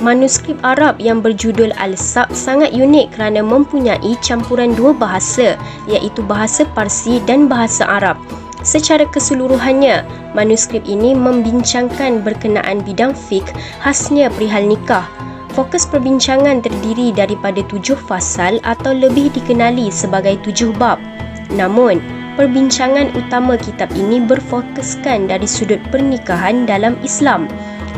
Manuskrip Arab yang berjudul Al-Sab sangat unik kerana mempunyai campuran dua bahasa, iaitu bahasa Parsi dan bahasa Arab. Secara keseluruhannya, manuskrip ini membincangkan berkenaan bidang fiqh, khasnya perihal nikah. Fokus perbincangan terdiri daripada 7 fasal atau lebih dikenali sebagai 7 bab. Namun, perbincangan utama kitab ini berfokuskan dari sudut pernikahan dalam Islam.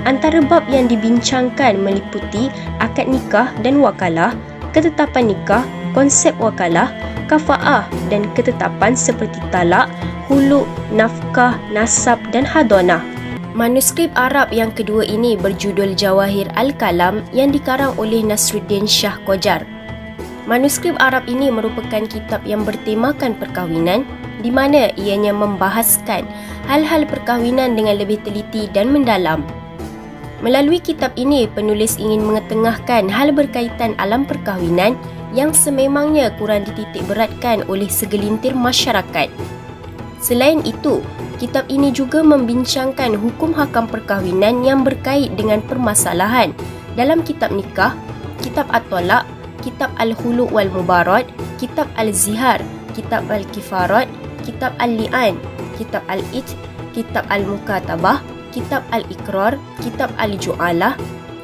Antara bab yang dibincangkan meliputi akad nikah dan wakalah, ketetapan nikah, konsep wakalah, kafa'ah dan ketetapan seperti talak, hulu, nafkah, nasab dan hadonah. Manuskrip Arab yang kedua ini berjudul Jawahir Al-Kalam yang dikarang oleh Nasruddin Shah Qajar. Manuskrip Arab ini merupakan kitab yang bertemakan perkahwinan, di mana ianya membahaskan hal-hal perkahwinan dengan lebih teliti dan mendalam. Melalui kitab ini, penulis ingin mengetengahkan hal berkaitan alam perkahwinan yang sememangnya kurang dititik beratkan oleh segelintir masyarakat. Selain itu, kitab ini juga membincangkan hukum hakam perkahwinan yang berkait dengan permasalahan dalam kitab nikah, kitab at-talaq, kitab al-hulu wal mubarat, kitab al-zihar, kitab al-kifarat, kitab al-li'an, kitab al-it, kitab al-mukatabah, kitab al-ikrar, kitab al-ju'alah,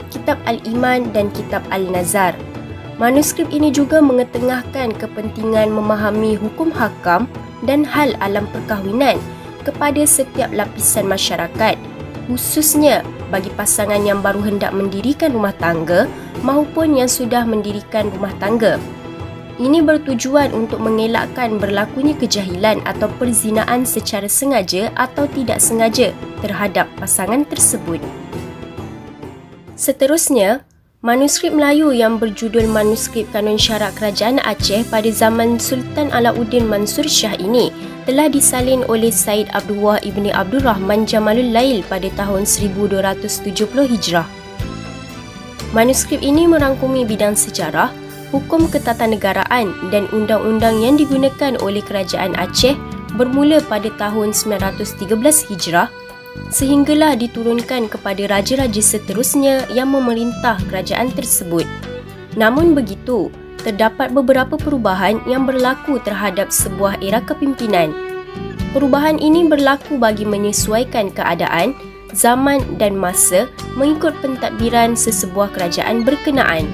kitab al-iman dan kitab al-nazar. Manuskrip ini juga mengetengahkan kepentingan memahami hukum hakam dan hal alam perkahwinan kepada setiap lapisan masyarakat, khususnya bagi pasangan yang baru hendak mendirikan rumah tangga maupun yang sudah mendirikan rumah tangga. Ini bertujuan untuk mengelakkan berlakunya kejahilan atau perzinaan secara sengaja atau tidak sengaja terhadap pasangan tersebut. Seterusnya, manuskrip Melayu yang berjudul Manuskrip Kanun Syarak Kerajaan Aceh pada zaman Sultan Alauddin Mansur Shah ini telah disalin oleh Said Abdullah ibni Abdul Rahman Jamalul Lail pada tahun 1270 Hijrah. Manuskrip ini merangkumi bidang sejarah, hukum ketatanegaraan dan undang-undang yang digunakan oleh Kerajaan Aceh bermula pada tahun 913 Hijrah sehinggalah diturunkan kepada raja-raja seterusnya yang memerintah kerajaan tersebut. Namun begitu, terdapat beberapa perubahan yang berlaku terhadap sebuah era kepimpinan. Perubahan ini berlaku bagi menyesuaikan keadaan, zaman dan masa mengikut pentadbiran sesebuah kerajaan berkenaan.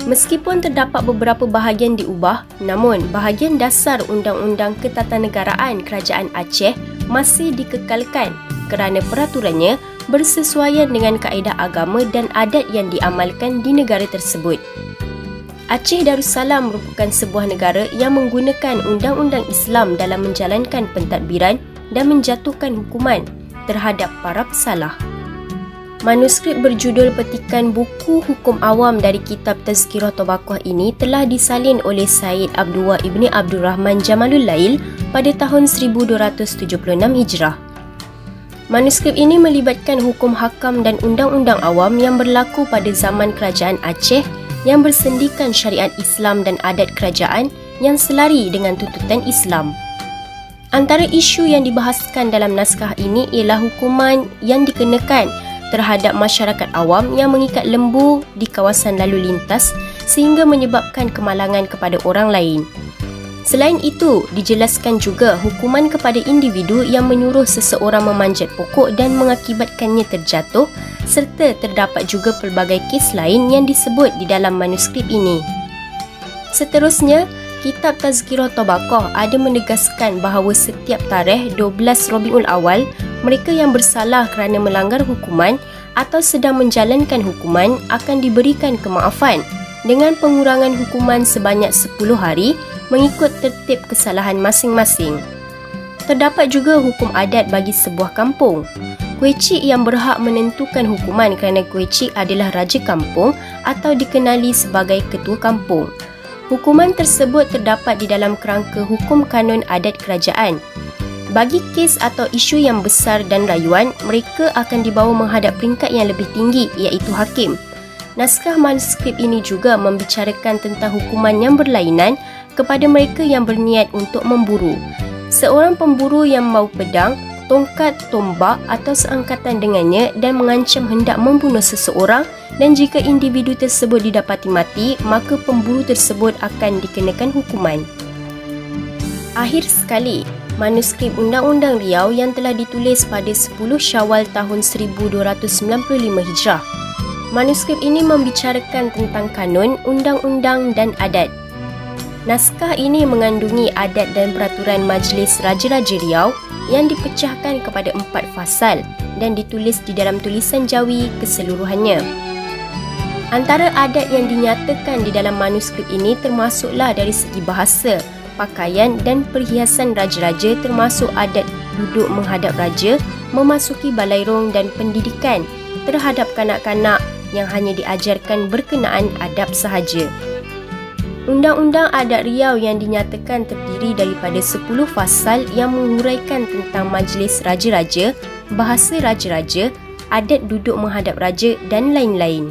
Meskipun terdapat beberapa bahagian diubah, namun bahagian dasar Undang-Undang Ketatanegaraan Kerajaan Aceh masih dikekalkan kerana peraturannya bersesuaian dengan kaedah agama dan adat yang diamalkan di negara tersebut. Aceh Darussalam merupakan sebuah negara yang menggunakan undang-undang Islam dalam menjalankan pentadbiran dan menjatuhkan hukuman terhadap para pesalah. Manuskrip berjudul Petikan Buku Hukum Awam dari kitab Tazkirah Tabaqah ini telah disalin oleh Said Abdullah ibni Abdul Rahman Jamalul Lail pada tahun 1276 Hijrah. Manuskrip ini melibatkan hukum hakam dan undang-undang awam yang berlaku pada zaman Kerajaan Aceh yang bersendikan syariat Islam dan adat kerajaan yang selari dengan tuntutan Islam. Antara isu yang dibahaskan dalam naskah ini ialah hukuman yang dikenakan terhadap masyarakat awam yang mengikat lembu di kawasan lalu lintas sehingga menyebabkan kemalangan kepada orang lain. Selain itu, dijelaskan juga hukuman kepada individu yang menyuruh seseorang memanjat pokok dan mengakibatkannya terjatuh, serta terdapat juga pelbagai kes lain yang disebut di dalam manuskrip ini. Seterusnya, kitab Tazkirah Tabaqah ada menegaskan bahawa setiap tarikh 12 Rabiul Awal, mereka yang bersalah kerana melanggar hukuman atau sedang menjalankan hukuman akan diberikan kemaafan dengan pengurangan hukuman sebanyak 10 hari mengikut tertib kesalahan masing-masing. Terdapat juga hukum adat bagi sebuah kampung. Kuecik yang berhak menentukan hukuman kerana kuecik adalah raja kampung atau dikenali sebagai ketua kampung. Hukuman tersebut terdapat di dalam kerangka hukum kanun adat kerajaan. Bagi kes atau isu yang besar dan rayuan, mereka akan dibawa menghadap peringkat yang lebih tinggi iaitu hakim. Naskah manuskrip ini juga membicarakan tentang hukuman yang berlainan kepada mereka yang berniat untuk memburu. Seorang pemburu yang membawa pedang, tongkat, tombak atau seangkatan dengannya dan mengancam hendak membunuh seseorang, dan jika individu tersebut didapati mati, maka pemburu tersebut akan dikenakan hukuman. Akhir sekali, manuskrip Undang-Undang Riau yang telah ditulis pada 10 Syawal tahun 1295 Hijrah. Manuskrip ini membicarakan tentang kanun, undang-undang dan adat. Naskah ini mengandungi adat dan peraturan Majlis Raja-Raja Riau yang dipecahkan kepada 4 fasal dan ditulis di dalam tulisan Jawi keseluruhannya. Antara adat yang dinyatakan di dalam manuskrip ini termasuklah dari segi bahasa, pakaian dan perhiasan raja-raja, termasuk adat duduk menghadap raja, memasuki balairong dan pendidikan terhadap kanak-kanak yang hanya diajarkan berkenaan adab sahaja. Undang-Undang Adat Riau yang dinyatakan terdiri daripada 10 fasal yang menguraikan tentang Majlis Raja-Raja, bahasa raja-raja, adat duduk menghadap raja dan lain-lain.